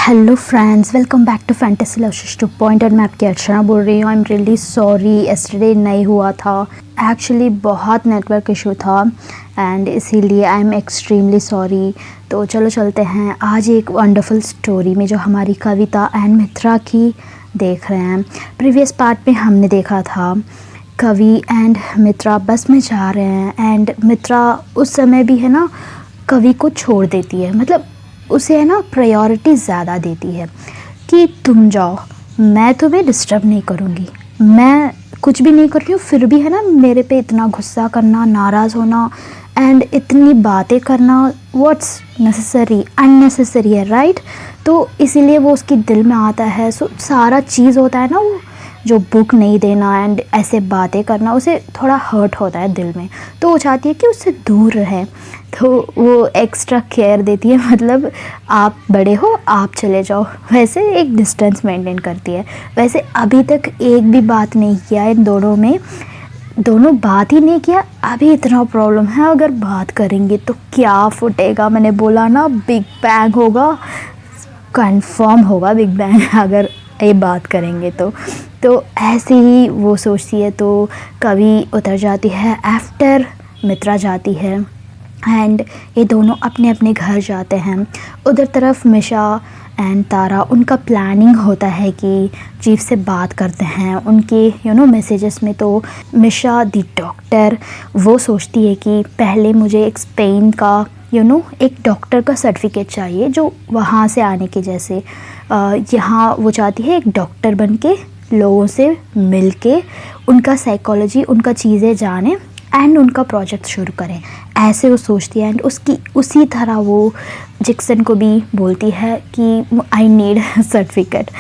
Hello friends, welcome back to fantasy love to point. और मैं आपकी अर्चना बोल रही हूँ। I am really sorry, yesterday नहीं हुआ था। एक्चुअली बहुत नेटवर्क इशू था एंड इसीलिए आई एम एक्सट्रीमली सॉरी। तो चलो चलते हैं आज एक वंडरफुल स्टोरी में जो हमारी कविता एंड मित्रा की देख रहे हैं। प्रीवियस पार्ट में हमने देखा था कवि एंड मित्रा बस में जा रहे हैं एंड मित्रा उस समय भी है ना कवि को छोड़ देती है, मतलब उसे है ना प्रायोरिटी ज़्यादा देती है कि तुम जाओ, मैं तुम्हें डिस्टर्ब नहीं करूँगी, मैं कुछ भी नहीं कर रही हूँ, फिर भी है ना मेरे पे इतना गुस्सा करना, नाराज़ होना एंड इतनी बातें करना, व्हाट्स नेसेसरी, अननेसेसरी है, राइट। तो इसीलिए वो उसके दिल में आता है। सो सारा चीज़ होता है ना, वो जो बुक नहीं देना एंड ऐसे बातें करना, उसे थोड़ा हर्ट होता है दिल में। तो वो चाहती है कि उससे दूर रहे, तो वो एक्स्ट्रा केयर देती है, मतलब आप बड़े हो, आप चले जाओ, वैसे एक डिस्टेंस मेंटेन करती है। वैसे अभी तक एक भी बात नहीं किया इन दोनों में, दोनों बात ही नहीं किया। अभी इतना प्रॉब्लम है, अगर बात करेंगे तो क्या फूटेगा। मैंने बोला ना बिग बैंग होगा, कंफर्म होगा बिग बैंग अगर ये बात करेंगे तो ऐसे ही वो सोचती है। तो कवि उतर जाती है, आफ्टर मित्रा जाती है एंड ये दोनों अपने अपने घर जाते हैं। उधर तरफ मिशा एंड तारा, उनका प्लानिंग होता है कि चीफ से बात करते हैं। उनके मैसेजेस में तो मिशा द डॉक्टर, वो सोचती है कि पहले मुझे एक स्पेन का एक डॉक्टर का सर्टिफिकेट चाहिए जो वहाँ से आने के जैसे यहाँ वो चाहती है एक डॉक्टर बन के लोगों से मिल के उनका साइकोलॉजी, उनका चीज़ें जाने एंड उनका प्रोजेक्ट शुरू करें, ऐसे वो सोचती है। एंड उसकी उसी तरह वो जिक्सन को भी बोलती है कि आई नीड सर्टिफिकेट,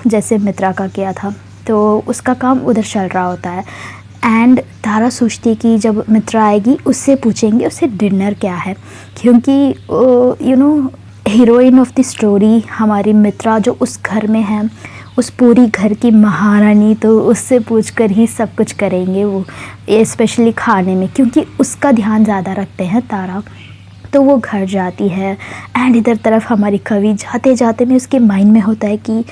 जैसे मित्रा का किया था। तो उसका काम उधर चल रहा होता है एंड तारा सोचती है कि जब मित्रा आएगी उससे पूछेंगे उससे डिनर क्या है, क्योंकि हीरोइन ऑफ द स्टोरी हमारी मित्रा जो उस घर में है, उस पूरी घर की महारानी, तो उससे पूछकर ही सब कुछ करेंगे वो, स्पेशली खाने में, क्योंकि उसका ध्यान ज़्यादा रखते हैं तारा। तो वो घर जाती है एंड इधर तरफ हमारी कवि जाते जाते में उसके माइंड में होता है कि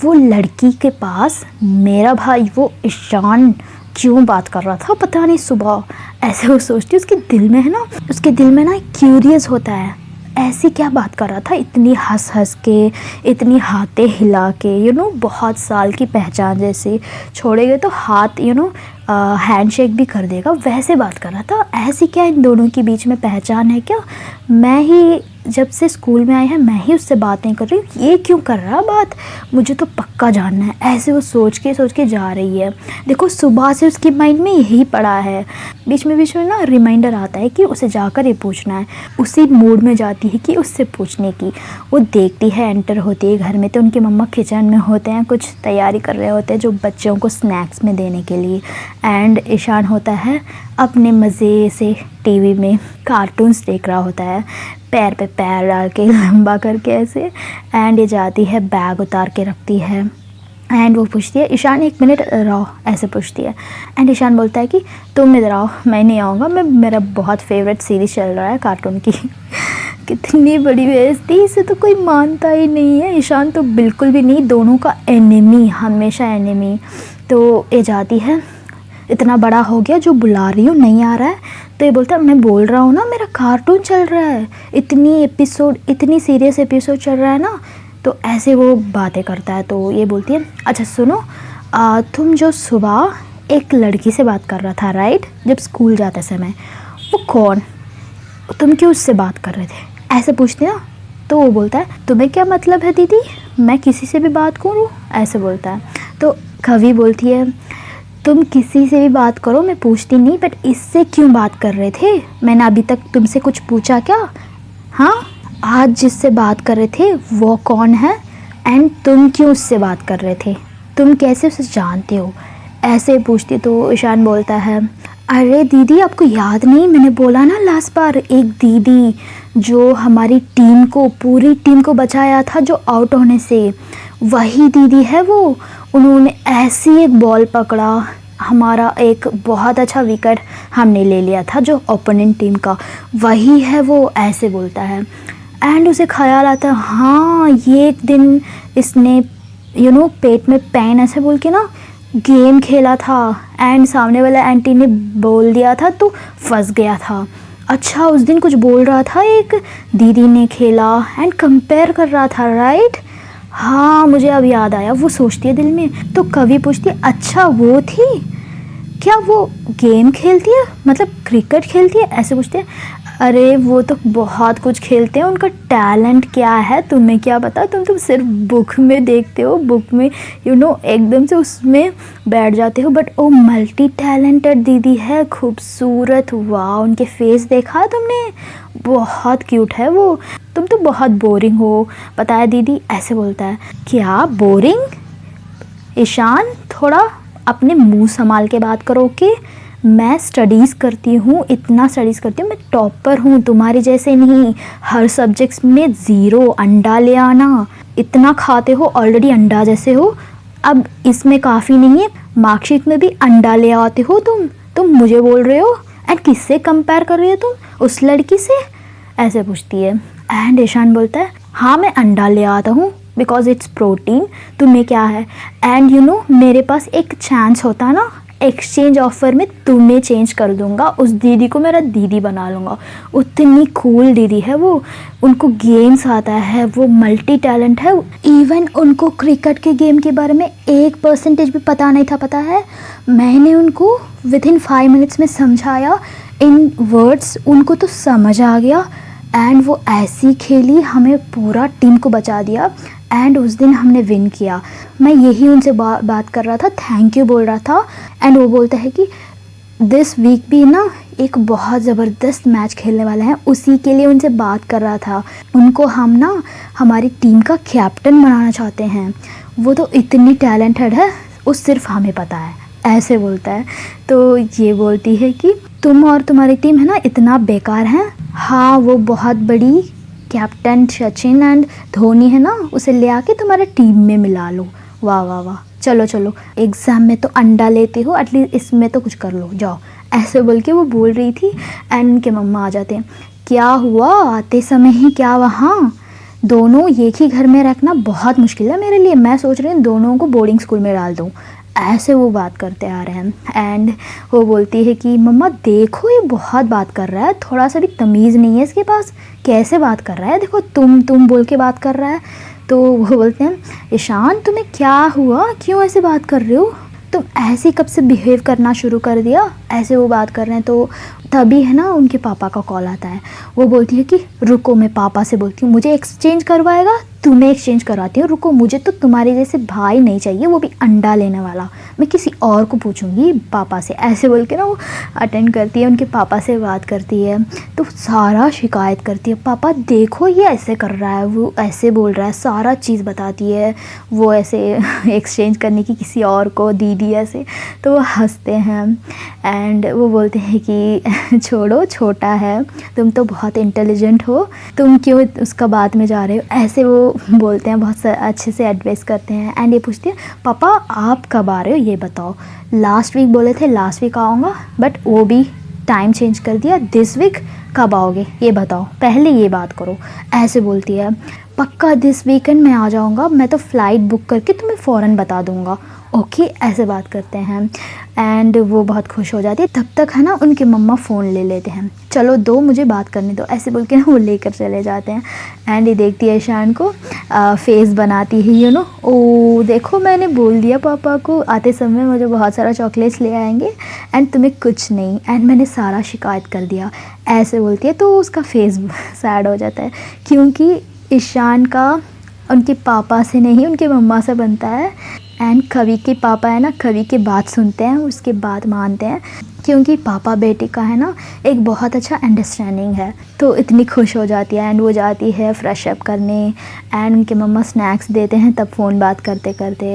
वो लड़की के पास मेरा भाई वो ईशान क्यों बात कर रहा था, पता नहीं सुबह, ऐसे वो सोचती है। उसके दिल में है ना, उसके दिल में ना क्यूरियस होता है, ऐसी क्या बात कर रहा था, इतनी हंस हंस के, इतनी हाथे हिला के, बहुत साल की पहचान जैसे, छोड़ेंगे तो हाथ हैंडशेक भी कर देगा, वैसे बात कर रहा था। ऐसी क्या इन दोनों के बीच में पहचान है क्या, मैं ही जब से स्कूल में आई है मैं ही उससे बात नहीं कर रही हूँ, ये क्यों कर रहा बात, मुझे तो पक्का जानना है। ऐसे वो सोच के जा रही है। देखो सुबह से उसके माइंड में यही पड़ा है, बीच में ना रिमाइंडर आता है कि उसे जाकर ये पूछना है। उसी मूड में जाती है कि उससे पूछने की। वो देखती है, एंटर होती है घर में, तो उनके मम्मा किचन में होते हैं, कुछ तैयारी कर रहे होते हैं जो बच्चों को स्नैक्स में देने के लिए। एंड ईशान होता है अपने मज़े से टीवी में कार्टून्स देख रहा होता है, पैर पे पैर डाल के लंबा करके ऐसे। एंड ये जाती है, बैग उतार के रखती है एंड वो पूछती है ईशान एक मिनट रहो, ऐसे पूछती है। एंड ईशान बोलता है कि तुम इधर आओ, मैं नहीं आऊँगा, मेरा बहुत फेवरेट सीरीज़ चल रहा है कार्टून की। कितनी बड़ी बेइज्जती, इसे तो कोई मानता ही नहीं है। ईशान तो बिल्कुल भी नहीं, दोनों का एनिमी, हमेशा एनिमी। तो ये जाती है, इतना बड़ा हो गया जो बुला रही हूँ नहीं आ रहा है, तो ये बोलता है मैं बोल रहा हूँ ना मेरा कार्टून चल रहा है, इतनी सीरियस एपिसोड चल रहा है ना। तो ऐसे वो बातें करता है। तो ये बोलती है अच्छा सुनो, तुम जो सुबह एक लड़की से बात कर रहा था राइट, जब स्कूल जाते समय, वो कौन, तुम क्यों उससे बात कर रहे थे, ऐसे पूछती ना। तो वो बोलता है तुम्हें क्या मतलब है दीदी, मैं किसी से भी बात करूँ, ऐसे बोलता है। तो कवि बोलती है तुम किसी से भी बात करो, मैं पूछती नहीं, बट इससे क्यों बात कर रहे थे, मैंने अभी तक तुमसे कुछ पूछा क्या, हाँ, आज जिससे बात कर रहे थे वो कौन है एंड तुम क्यों उससे बात कर रहे थे, तुम कैसे उसे जानते हो, ऐसे पूछती। तो ईशान बोलता है अरे दीदी आपको याद नहीं, मैंने बोला ना लास्ट बार, एक दीदी जो हमारी टीम को, पूरी टीम को बचाया था जो आउट होने से, वही दीदी है वो। उन्होंने ऐसी एक बॉल पकड़ा, हमारा एक बहुत अच्छा विकेट हमने ले लिया था जो ओपोनेंट टीम का, वही है वो, ऐसे बोलता है। एंड उसे ख्याल आता है हाँ ये एक दिन इसने पेट में पेन ऐसे बोल के ना गेम खेला था एंड सामने वाला आंटी ने बोल दिया था तो फंस गया था। अच्छा उस दिन कुछ बोल रहा था एक दीदी ने खेला एंड कंपेयर कर रहा था राइट। हाँ मुझे अब याद आया। वो सोचती है दिल में, तो कवि पूछती है अच्छा वो थी क्या, वो गेम खेलती है मतलब क्रिकेट खेलती है, ऐसे पूछते हैं। अरे वो तो बहुत कुछ खेलते हैं, उनका टैलेंट क्या है तुम्हें क्या पता, तुम तो सिर्फ बुक में देखते हो, बुक में एकदम से उसमें बैठ जाते हो, बट वो मल्टी टैलेंटेड दीदी है, खूबसूरत, वाह उनके फेस देखा तुमने, बहुत क्यूट है वो, तुम तो बहुत बोरिंग हो पता है दीदी, ऐसे बोलता है। क्या बोरिंग? ईशान थोड़ा अपने मुंह संभाल के बात करो कि मैं स्टडीज़ करती हूँ, इतना स्टडीज़ करती हूँ, मैं टॉपर हूँ, तुम्हारे जैसे नहीं, हर सब्जेक्ट्स में 0, अंडा ले आना, इतना खाते हो ऑलरेडी अंडा जैसे हो, अब इसमें काफ़ी नहीं है, मार्कशीट में भी अंडा ले आते हो तुम मुझे बोल रहे हो एंड किससे कंपेयर कर रही हो तुम, उस लड़की से, ऐसे पूछती है। एंड ईशान बोलता है हाँ मैं अंडा ले आता हूँ बिकॉज इट्स प्रोटीन, तुम्हें क्या है, एंड मेरे पास एक चांस होता ना, एक्सचेंज ऑफर में तुम्हें चेंज कर दूंगा, उस दीदी को मेरा दीदी बना लूँगा, उतनी कूल दीदी है वो, उनको गेम्स आता है, वो मल्टी टैलेंट है, इवन उनको क्रिकेट के गेम के बारे में 1% भी पता नहीं था, पता है मैंने उनको विदिन 5 मिनट्स में समझाया इन वर्ड्स, उनको तो समझ आ गया एंड वो ऐसी खेली, हमें पूरा टीम को बचा दिया एंड उस दिन हमने विन किया। मैं यही उनसे बात कर रहा था, थैंक यू बोल रहा था एंड वो बोलता है कि दिस वीक भी ना एक बहुत ज़बरदस्त मैच खेलने वाला है, उसी के लिए उनसे बात कर रहा था, उनको हम ना हमारी टीम का कैप्टन बनाना चाहते हैं, वो तो इतनी टैलेंटेड है, वो सिर्फ हमें पता है, ऐसे बोलता है। तो ये बोलती है कि तुम और तुम्हारी टीम है ना इतना बेकार है, हाँ वो बहुत बड़ी कैप्टन सचिन एंड धोनी है ना, उसे ले आके तुम्हारे टीम में मिला लो, वाह वाह वाह, चलो चलो एग्ज़ाम में तो अंडा लेते हो, एटलीस्ट इसमें तो कुछ कर लो जाओ, ऐसे बोल के वो बोल रही थी एंड उनके मम्मा आ जाते हैं। क्या हुआ, आते समय ही क्या वहाँ, दोनों एक ही घर में रखना बहुत मुश्किल है मेरे लिए, मैं सोच रही हूँ दोनों को बोर्डिंग स्कूल में डाल दूँ, ऐसे वो बात करते आ रहे हैं। एंड वो बोलती है कि मम्मा देखो ये बहुत बात कर रहा है, थोड़ा सा भी तमीज़ नहीं है इसके पास, कैसे बात कर रहा है, देखो तुम बोल के बात कर रहा है। तो वो बोलते हैं ईशान तुम्हें क्या हुआ, क्यों ऐसे बात कर रहे हो, तुम ऐसे कब से बिहेव करना शुरू कर दिया, ऐसे वो बात कर रहे हैं। तो तभी है ना उनके पापा का कॉल आता है, वो बोलती है कि रुको मैं पापा से बोलती हूँ, मुझे एक्सचेंज करवाएगा, तुम्हें एक्सचेंज करवाती हूँ, रुको मुझे तो तुम्हारे जैसे भाई नहीं चाहिए, वो भी अंडा लेने वाला, मैं किसी और को पूछूंगी पापा से, ऐसे बोल के ना वो अटेंड करती है, उनके पापा से बात करती है, तो सारा शिकायत करती है, पापा देखो ये ऐसे कर रहा है, वो ऐसे बोल रहा है, सारा चीज़ बताती है, वो ऐसे एक्सचेंज करने की किसी और को, दीदी ऐसे, तो वो हंसते हैं एंड वो बोलते हैं कि छोड़ो छोटा है, तुम तो बहुत इंटेलिजेंट हो, तुम क्यों उसका बात में जा रहे हो, ऐसे वो बोलते हैं, बहुत अच्छे से एडवाइस करते हैं। एंड ये पूछती है पापा आप कब आ रहे हो ये बताओ, लास्ट वीक बोले थे लास्ट वीक आऊँगा, बट वो भी टाइम चेंज कर दिया, दिस वीक कब आओगे ये बताओ, पहले ये बात करो, ऐसे बोलती है। पक्का दिस वीकेंड मैं आ जाऊँगा, मैं तो फ़्लाइट बुक करके तुम्हें फ़ौरन बता दूँगा, ओके ऐसे बात करते हैं एंड वो बहुत खुश हो जाती है। तब तक है ना उनके मम्मा फ़ोन ले लेते हैं, चलो दो मुझे बात करने दो, ऐसे बोल के ना वो लेकर चले जाते हैं एंड ये देखती है ईशान को, फेस बनाती है ओ देखो मैंने बोल दिया पापा को आते समय मुझे बहुत सारा चॉकलेट्स ले आएंगे एंड तुम्हें कुछ नहीं, एंड मैंने सारा शिकायत कर दिया, ऐसे बोलती है। तो उसका फेस सैड हो जाता है क्योंकि ईशान का उनके पापा से नहीं उनके मम्मा से बनता है एंड कवि के पापा है ना कवि की बात सुनते हैं, उसके बाद मानते हैं, क्योंकि पापा बेटे का है ना एक बहुत अच्छा अंडरस्टैंडिंग है। तो इतनी खुश हो जाती है एंड वो जाती है फ्रेश अप करने एंड उनके मम्मा स्नैक्स देते हैं तब फ़ोन बात करते करते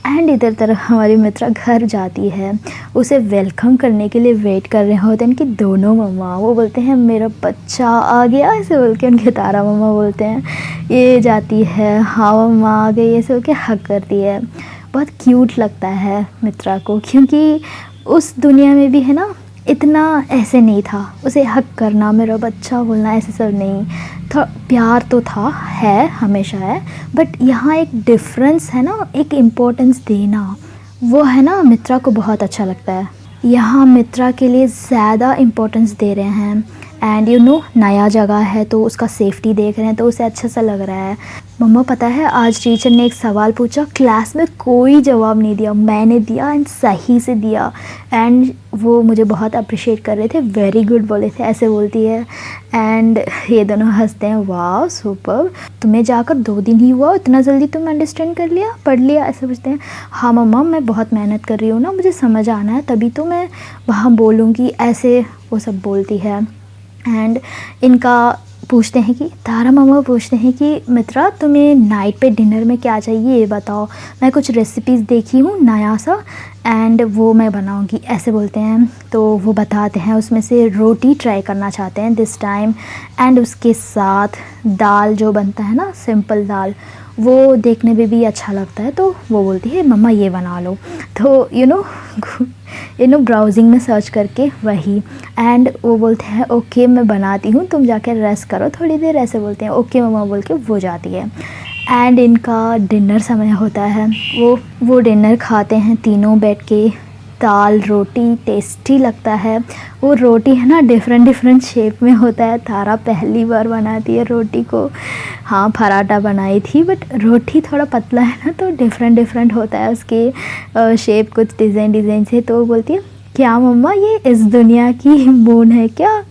एंड इधर तरफ हमारी मित्रा घर जाती है, उसे वेलकम करने के लिए वेट कर रहे होते हैं उनकी दोनों मम्मा, वो बोलते हैं मेरा बच्चा आ गया, ऐसे बोल के उनके तारा मम्मा बोलते हैं, ये जाती है हाँ मम्मा आ गई ऐसे बोल के हक करती है, बहुत क्यूट लगता है मित्रा को, क्योंकि उस दुनिया में भी है ना इतना ऐसे नहीं था, उसे हक करना, मेरा बच्चा बोलना, ऐसे सब नहीं था। प्यार तो था, है, हमेशा है, बट यहाँ एक डिफरेंस है ना, एक इम्पोर्टेंस देना, वो है ना मित्रा को बहुत अच्छा लगता है। यहाँ मित्रा के लिए ज़्यादा इम्पोर्टेंस दे रहे हैं। एंड यू नो नया जगह है तो उसका सेफ्टी देख रहे हैं, तो उसे अच्छा सा लग रहा है। मम्मा पता है आज टीचर ने एक सवाल पूछा, क्लास में कोई जवाब नहीं दिया, मैंने दिया एंड सही से दिया। एंड वो मुझे बहुत अप्रिशिएट कर रहे थे, वेरी गुड बोले थे, ऐसे बोलती है। एंड ये दोनों हंसते हैं, वाह सुपर, तुम्हें जाकर 2 दिन ही हुआ, इतना जल्दी तुम अंडरस्टैंड कर लिया, पढ़ लिया, ऐसे पूछते हैं। हाँ मम्मा मैं बहुत मेहनत कर रही हूँ ना, मुझे समझ आना है, तभी तो मैं वहाँ बोलूँगी, ऐसे वो सब बोलती है। एंड इनका पूछते हैं कि तारा मामा पूछते हैं कि मित्रा तुम्हें नाइट पे डिनर में क्या चाहिए ये बताओ, मैं कुछ रेसिपीज़ देखी हूँ नया सा एंड वो मैं बनाऊँगी, ऐसे बोलते हैं। तो वो बताते हैं उसमें से रोटी ट्राई करना चाहते हैं दिस टाइम, एंड उसके साथ दाल जो बनता है ना, सिंपल दाल, वो देखने में भी अच्छा लगता है। तो वो बोलती है मम्मा ये बना लो। तो यू नो ब्राउजिंग में सर्च करके वही, एंड वो बोलते हैं ओके मैं बनाती हूँ, तुम जाकर रेस्ट करो थोड़ी देर, ऐसे बोलते हैं। ओके मम्मा बोल के वो जाती है। एंड इनका डिनर समय होता है, वो डिनर खाते हैं तीनों बैठ के, दाल रोटी टेस्टी लगता है। वो रोटी है ना डिफरेंट शेप में होता है, तारा पहली बार बनाती है रोटी को। हाँ पराठा बनाई थी, बट रोटी थोड़ा पतला है ना, तो डिफरेंट होता है उसके शेप, कुछ डिज़ाइन से। तो वो बोलती है क्या मम्मा ये इस दुनिया की मून है क्या,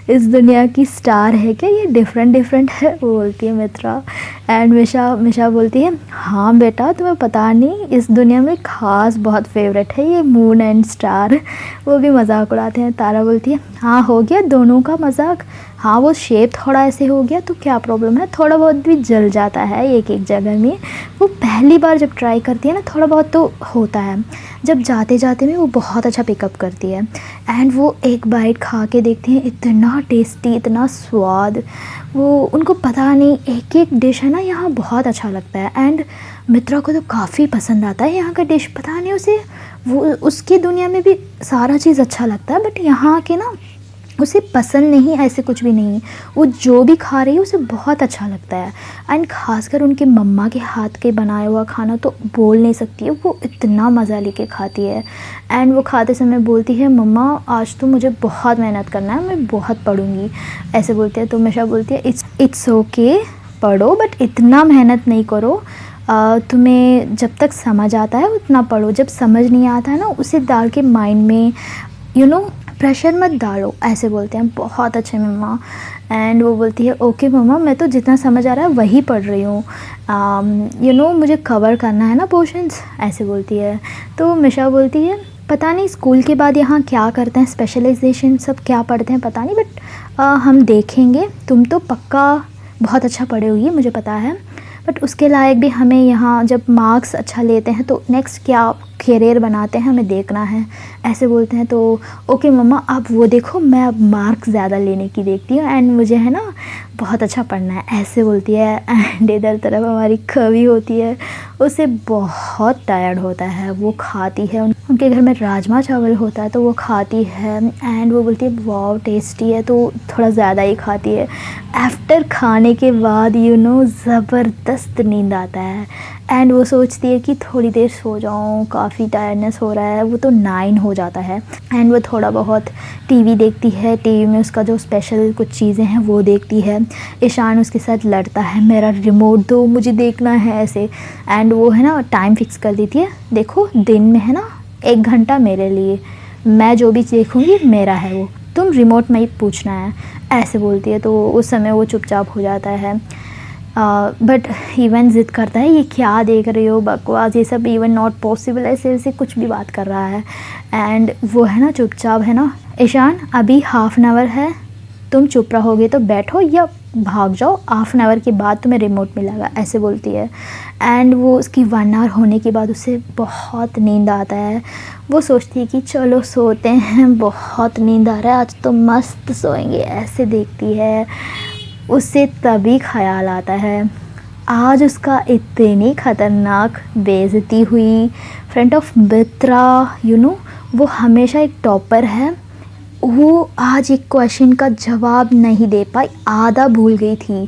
इस दुनिया की स्टार है क्या, ये डिफरेंट है, वो बोलती है मित्रा। एंड मिशा बोलती है हाँ बेटा तुम्हें पता नहीं, इस दुनिया में ख़ास बहुत फेवरेट है ये मून एंड स्टार। वो भी मजाक उड़ाते हैं। तारा बोलती है हाँ हो गया दोनों का मजाक, हाँ वो शेप थोड़ा ऐसे हो गया तो क्या प्रॉब्लम है, थोड़ा बहुत भी जल जाता है एक जगह में, वो पहली बार जब ट्राई करती है ना थोड़ा बहुत तो होता है, जब जाते जाते में वो बहुत अच्छा पिकअप करती है। एंड वो एक बाइट खा के देखती हैं, इतना टेस्टी, इतना स्वाद, वो उनको पता नहीं एक डिश है ना यहाँ बहुत अच्छा लगता है। एंड मित्रा को तो काफ़ी पसंद आता है यहाँ का डिश, पता नहीं उसे, वो उसकी दुनिया में भी सारा चीज़ अच्छा लगता है, बट यहाँ के ना उसे पसंद नहीं, ऐसे कुछ भी नहीं, वो जो भी खा रही है उसे बहुत अच्छा लगता है। एंड ख़ासकर उनके मम्मा के हाथ के बनाया हुआ खाना तो बोल नहीं सकती है, वो इतना मज़ा लेके खाती है। एंड वो खाते समय बोलती है मम्मा आज तो मुझे बहुत मेहनत करना है, मैं बहुत पढ़ूँगी, ऐसे बोलते हैं। तो हमेशा बोलती है इट्स ओके पढ़ो, बट इतना मेहनत नहीं करो, तुम्हें जब तक समझ आता है उतना पढ़ो, जब समझ नहीं आता है ना उसे डाल के माइंड में प्रेशर मत डालो, ऐसे बोलते हैं। बहुत अच्छे मम्मा। एंड वो बोलती है ओके मम्मा मैं तो जितना समझ आ रहा है वही पढ़ रही हूँ, मुझे कवर करना है ना पोर्शंस, ऐसे बोलती है। तो मिशा बोलती है पता नहीं स्कूल के बाद यहाँ क्या करते हैं, स्पेशलाइजेशन सब क्या पढ़ते हैं पता नहीं, बट हम देखेंगे, तुम तो पक्का बहुत अच्छा पढ़े हुई मुझे पता है, बट उसके लायक भी हमें यहाँ जब मार्क्स अच्छा लेते हैं तो नेक्स्ट क्या करियर बनाते हैं हमें देखना है, ऐसे बोलते हैं। तो ओके मम्मा आप वो देखो, मैं अब मार्क्स ज़्यादा लेने की देखती हूँ एंड मुझे है ना बहुत अच्छा पढ़ना है, ऐसे बोलती है। एंड इधर तरफ हमारी कवि होती है, उसे बहुत टायर्ड होता है, वो खाती है, उनके घर में राजमा चावल होता है तो वो खाती है। एंड वो बोलती है वाह टेस्टी है, तो थोड़ा ज़्यादा ही खाती है। आफ्टर खाने के बाद ज़बरदस्त नींद आता है एंड वो सोचती है कि थोड़ी देर सो जाऊँ, काफ़ी टायर्डनेस हो रहा है। वो तो 9 हो जाता है एंड वो थोड़ा बहुत टीवी देखती है, टीवी में उसका जो स्पेशल कुछ चीज़ें हैं वो देखती है। ईशान उसके साथ लड़ता है, मेरा रिमोट दो मुझे देखना है, ऐसे। एंड वो है ना टाइम फिक्स कर देती है, देखो दिन में है ना 1 घंटा मेरे लिए, मैं जो भी देखूँगी मेरा है वो, तुम रिमोट में ही पूछना है, ऐसे बोलती है। तो उस समय वो चुपचाप हो जाता है। बट इवन ज़िद करता है ये क्या देख रहे हो बकवास, ये सब इवन नॉट पॉसिबल, ऐसे कुछ भी बात कर रहा है। एंड वो है ना चुपचाप है ना, ईशान अभी हाफ़ एन आवर है, तुम चुप रहोगे तो बैठो या भाग जाओ, हाफ़ एन आवर के बाद तुम्हें रिमोट मिलेगा, ऐसे बोलती है। एंड वो उसकी 1 आवर होने के बाद उसे बहुत नींद आता है, वो सोचती है कि चलो सोते हैं, बहुत नींद आ रहा है आज तो मस्त सोएंगे, ऐसे देखती है। उससे तभी ख्याल आता है आज उसका इतनी ख़तरनाक बेइज्जती हुई फ्रंट ऑफ मित्रा। वो हमेशा एक टॉपर है वो आज एक क्वेश्चन का जवाब नहीं दे पाई, आधा भूल गई थी,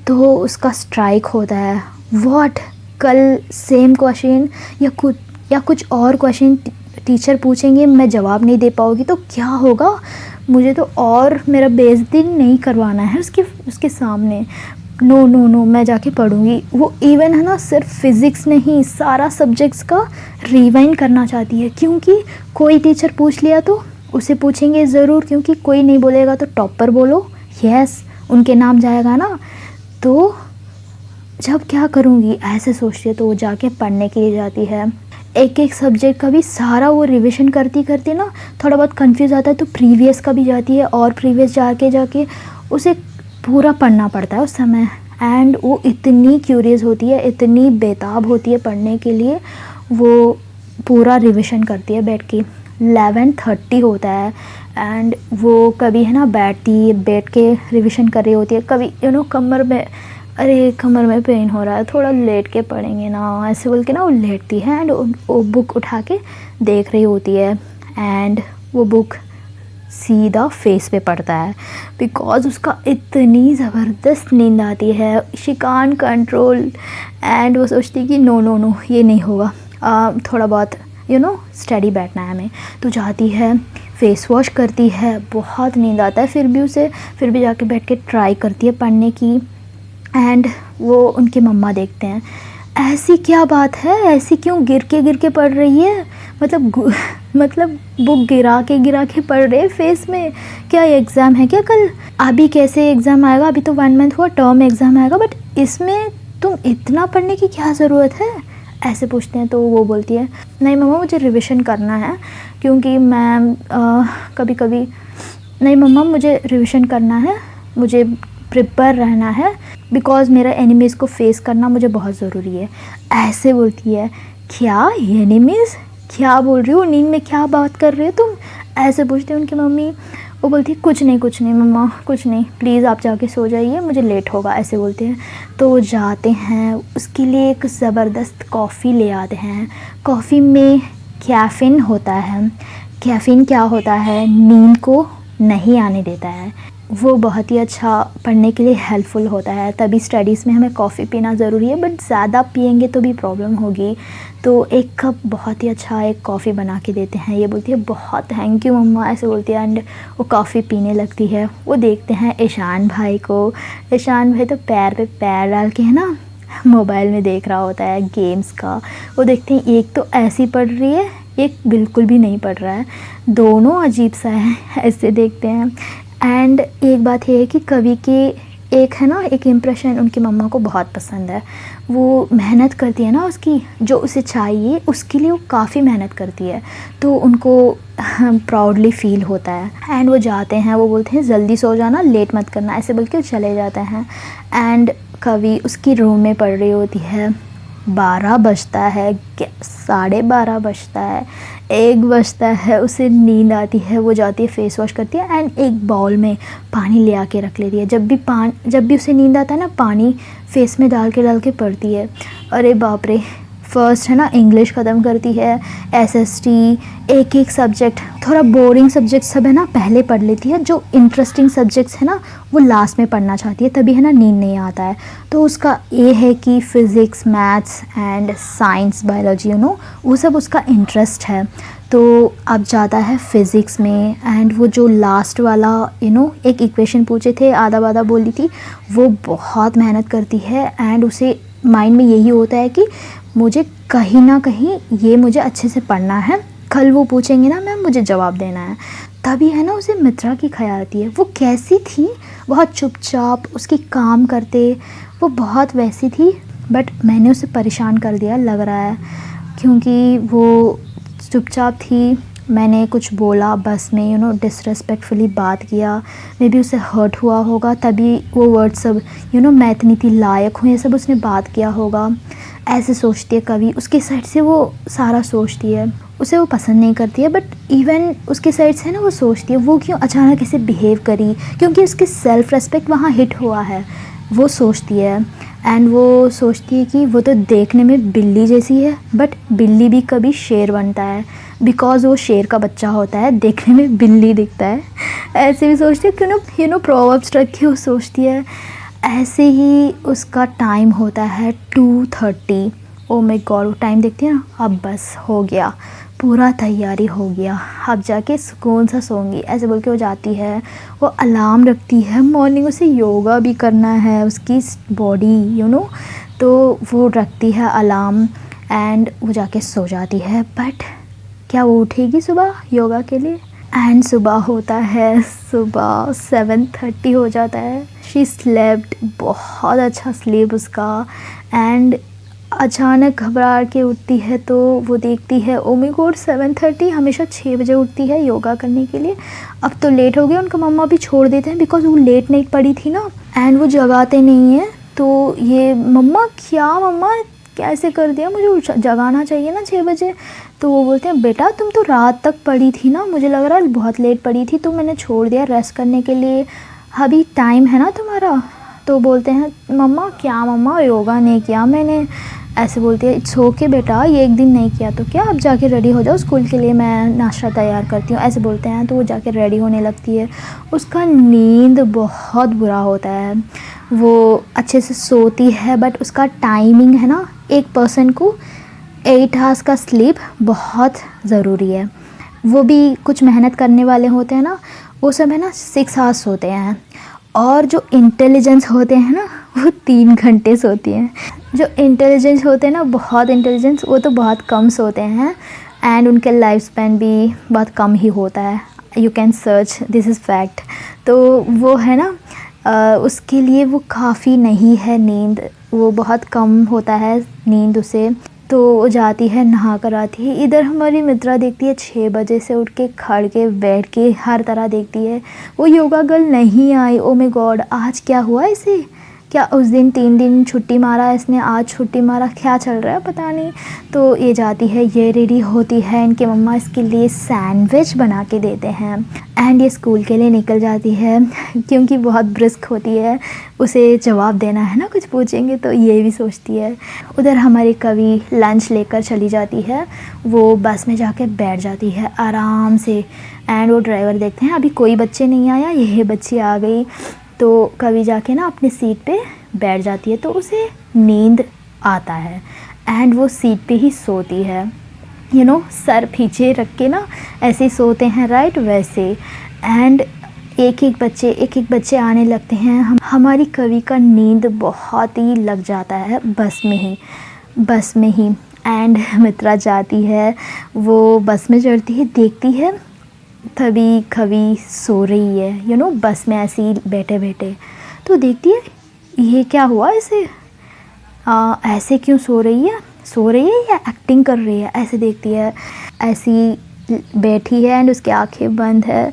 तो उसका स्ट्राइक होता है। व्हाट, कल सेम क्वेश्चन या कुछ और क्वेश्चन टीचर पूछेंगे, मैं जवाब नहीं दे पाऊँगी तो क्या होगा, मुझे तो और मेरा बेइज्जती नहीं करवाना है उसके सामने। नो नो नो, मैं जाके पढ़ूँगी। वो इवन है ना सिर्फ फिज़िक्स नहीं, सारा सब्जेक्ट्स का रिवाइंड करना चाहती है, क्योंकि कोई टीचर पूछ लिया तो उसे पूछेंगे ज़रूर, क्योंकि कोई नहीं बोलेगा तो टॉपर बोलो, यस उनके नाम जाएगा ना। तो जब क्या करूँगी ऐसे सोचती है, तो वो जाके पढ़ने के लिए जाती है। एक एक सब्जेक्ट का भी सारा वो रिविज़न करती करती ना थोड़ा बहुत कंफ्यूज आता है, तो प्रीवियस का भी जाती है और प्रीवियस जाके उसे पूरा पढ़ना पड़ता है उस समय। एंड वो इतनी क्यूरियस होती है, इतनी बेताब होती है पढ़ने के लिए, वो पूरा रिविज़न करती है बैठ के। 11:30 होता है एंड वो कभी है ना बैठ के रिविज़न कर रही होती है, कभी कमर में पेन हो रहा है, थोड़ा लेट के पढ़ेंगे ना, ऐसे बोल के ना वो लेटती है एंड वो बुक उठा के देख रही होती है। एंड वो बुक सीधा फेस पे पड़ता है, बिकॉज उसका इतनी ज़बरदस्त नींद आती है, शी कांट कंट्रोल। एंड वो सोचती कि नो नो नो, ये नहीं होगा, थोड़ा बहुत स्टडी बैठना है हमें। तो जाती है, फेस वॉश करती है, बहुत नींद आता है, फिर भी जाके बैठ के ट्राई करती है पढ़ने की। एंड वो उनकी मम्मा देखते हैं, ऐसी क्या बात है, ऐसी क्यों गिर के पढ़ रही है, मतलब बुक गिरा के पढ़ रहे फेस में, क्या एग्ज़ाम है क्या कल, अभी कैसे एग्ज़ाम आएगा, अभी तो 1 मंथ हुआ, टर्म एग्ज़ाम आएगा, बट इसमें तुम इतना पढ़ने की क्या ज़रूरत है, ऐसे पूछते हैं। तो वो बोलती है, नहीं मम्मा मुझे रिविज़न करना है, क्योंकि मैं कभी नहीं मम्मा मुझे रिविज़न करना है, मुझे प्रिपेयर रहना है, बिकॉज़ मेरा एनिमीज़ को फेस करना मुझे बहुत ज़रूरी है, ऐसे बोलती है। क्या एनिमीज़, क्या बोल रही हो, नींद में क्या बात कर रही हो तुम, ऐसे पूछते हैं उनकी मम्मी। वो बोलती है कुछ नहीं मम्मा, कुछ नहीं, प्लीज़ आप जाके सो जाइए, मुझे लेट होगा, ऐसे बोलते हैं। तो वो जाते हैं, उसके लिए एक ज़बरदस्त कॉफ़ी ले आते हैं। कॉफ़ी में कैफ़ीन होता है। कैफ़ीन क्या होता है, नींद को नहीं आने देता है, वो बहुत ही अच्छा पढ़ने के लिए हेल्पफुल होता है, तभी स्टडीज़ में हमें कॉफ़ी पीना ज़रूरी है, बट ज़्यादा पियेंगे तो भी प्रॉब्लम होगी। तो एक कप बहुत ही अच्छा एक कॉफ़ी बना के देते हैं। ये बोलती है बहुत थैंक यू मम्मा, ऐसे बोलती है। एंड वो कॉफ़ी पीने लगती है। वो देखते हैं ईशान भाई को। ईशान भाई तो पैर पे पैर डाल के है ना मोबाइल में देख रहा होता है गेम्स का। वो देखते हैं एक तो ऐसी पढ़ रही है, एक बिल्कुल भी नहीं पढ़ रहा है, दोनों अजीब सा है, ऐसे देखते हैं। एंड एक बात ये है कि कवि के एक इम्प्रेशन उनकी मम्मा को बहुत पसंद है। वो मेहनत करती है ना, उसकी जो उसे चाहिए उसके लिए वो काफ़ी मेहनत करती है, तो उनको प्राउडली फील होता है। एंड वो जाते हैं, वो बोलते हैं जल्दी सो जाना, लेट मत करना, ऐसे बोल के वो चले जाते हैं। एंड कवि उसकी रूम में पढ़ रही होती है। 12 बजता है, 12:30 बजता है, 1 बजता है, उसे नींद आती है। वो जाती है, फेस वॉश करती है एंड एक बाउल में पानी ले आके रख लेती है। जब भी उसे नींद आता है ना, पानी फेस में डाल के पढ़ती है। अरे बाप रे, फर्स्ट है ना इंग्लिश ख़त्म करती है, एसएसटी, एक सब्जेक्ट, थोड़ा बोरिंग सब्जेक्ट सब है ना पहले पढ़ लेती है, जो इंटरेस्टिंग सब्जेक्ट्स है ना वो लास्ट में पढ़ना चाहती है, तभी है ना नींद नहीं आता है। तो उसका ये है कि physics, maths and science, biology वो सब उसका इंटरेस्ट है। तो अब जाता है फ़िज़िक्स में। एंड वो जो लास्ट वाला एक इक्वेशन पूछे थे, आधा बाधा बोली थी, वो बहुत मेहनत करती है। एंड उसे माइंड में यही होता है कि मुझे कहीं ना कहीं ये मुझे अच्छे से पढ़ना है, कल वो पूछेंगे ना मैम, मुझे जवाब देना है। तभी है ना उसे मित्रा की ख्याल आती है। वो कैसी थी, बहुत चुपचाप, उसकी काम करते, वो बहुत वैसी थी, बट मैंने उसे परेशान कर दिया लग रहा है, क्योंकि वो चुपचाप थी। मैंने कुछ बोला बस में, डिसरेस्पेक्टफुली बात किया, मे बी उसे हर्ट हुआ होगा, तभी वो वर्ड सब मैं इतनी थी लायक हूँ, ये सब उसने बात किया होगा, ऐसे सोचती है कवि। उसके साइड से वो सारा सोचती है, उसे वो पसंद नहीं करती है, बट इवन उसके साइड से ना वो सोचती है वो क्यों अचानक ऐसे बिहेव करी, क्योंकि उसकी सेल्फ़ रेस्पेक्ट वहाँ हिट हुआ है, वो सोचती है। एंड वो सोचती है कि वो तो देखने में बिल्ली जैसी है, बट बिल्ली भी कभी शेर बनता है बिकॉज़ वो शेर का बच्चा होता है, देखने में बिल्ली दिखता है। ऐसे भी सोचती है कि प्रोवर्ब्स रख के वो सोचती है। ऐसे ही उसका टाइम होता है 2:30। ओ माय गॉड, वो टाइम देखती है ना, अब बस हो गया, पूरा तैयारी हो गया, अब जाके सुकून सा सोऊंगी, ऐसे बोल के वो जाती है। वो अलार्म रखती है, मॉर्निंग उसे योगा भी करना है, उसकी बॉडी तो वो रखती है अलार्म एंड वो जाके सो जाती है। बट क्या वो उठेगी सुबह योगा के लिए? एंड सुबह होता है, सुबह 7:30 हो जाता है। शी स्लेप्ट, बहुत अच्छा स्लीप उसका। एंड अचानक घबरा के उठती है तो वो देखती है, ओ माय गॉड 7:30, हमेशा 6 बजे उठती है योगा करने के लिए। अब तो लेट हो गया, उनका मम्मा भी छोड़ देते हैं बिकॉज वो लेट नाइट पड़ी थी ना, एंड वो जगाते नहीं हैं। तो ये मम्मा कैसे कर दिया, मुझे जगाना चाहिए ना 6 बजे। तो वो बोलते हैं, बेटा तुम तो रात तक पड़ी थी ना, मुझे लग रहा है बहुत लेट पड़ी थी तो मैंने छोड़ दिया रेस्ट करने के लिए, अभी टाइम है ना तुम्हारा। तो बोलते हैं, मम्मा योगा नहीं किया मैंने। ऐसे बोलती है, इट्स ओके बेटा, ये एक दिन नहीं किया तो क्या, अब जाके रेडी हो जाओ स्कूल के लिए, मैं नाश्ता तैयार करती हूँ, ऐसे बोलते हैं। तो वो जाके रेडी होने लगती है। उसका नींद बहुत बुरा होता है, वो अच्छे से सोती है बट उसका टाइमिंग है ना, एक पर्सन को 8 आवर्स का स्लीप बहुत ज़रूरी है। वो भी कुछ मेहनत करने वाले होते हैं ना, वो सब है ना 6 आवर्स सोते हैं। और जो इंटेलिजेंस होते हैं ना, वो 3 घंटे सोती हैं। जो इंटेलिजेंस होते हैं ना, बहुत इंटेलिजेंस, वो तो बहुत कम सोते हैं एंड उनके लाइफ स्पैन भी बहुत कम ही होता है। You can search, this is fact. तो वो है ना, उसके लिए वो काफ़ी नहीं है नींद, वो बहुत कम होता है नींद उसे। तो वो जाती है, नहा कर आती है। इधर हमारी मित्रा देखती है 6 बजे से उठ के, खड़ के, बैठ के, हर तरह देखती है। वो योगा गर्ल नहीं आई। ओ माय गॉड, आज क्या हुआ इसे? क्या उस दिन 3 दिन छुट्टी मारा इसने, आज छुट्टी मारा, क्या चल रहा है पता नहीं। तो ये जाती है, ये रेडी होती है, इनके मम्मा इसके लिए सैंडविच बना के देते हैं एंड ये स्कूल के लिए निकल जाती है क्योंकि बहुत ब्रिस्क होती है, उसे जवाब देना है ना, कुछ पूछेंगे तो ये भी सोचती है। उधर हमारी कवि लंच लेकर चली जाती है, वो बस में जाके बैठ जाती है आराम से। एंड वो ड्राइवर देखते हैं अभी कोई बच्चे नहीं आया, यही बच्ची आ गई। तो कवि जाके ना अपनी सीट पे बैठ जाती है, तो उसे नींद आता है एंड वो सीट पे ही सोती है। सर पीछे रख के ना ऐसे ही सोते हैं, राइट, वैसे। एंड एक एक बच्चे आने लगते हैं। हमारी कवि का नींद बहुत ही लग जाता है बस में ही। एंड मित्रा जाती है, वो बस में चढ़ती है, देखती है तभी कवि सो रही है, बस में ऐसे ही बैठे बैठे। तो देखती है ये क्या हुआ इसे, ऐसे क्यों सो रही है या एक्टिंग कर रही है, ऐसे देखती है। ऐसी बैठी है एंड उसकी आंखें बंद है,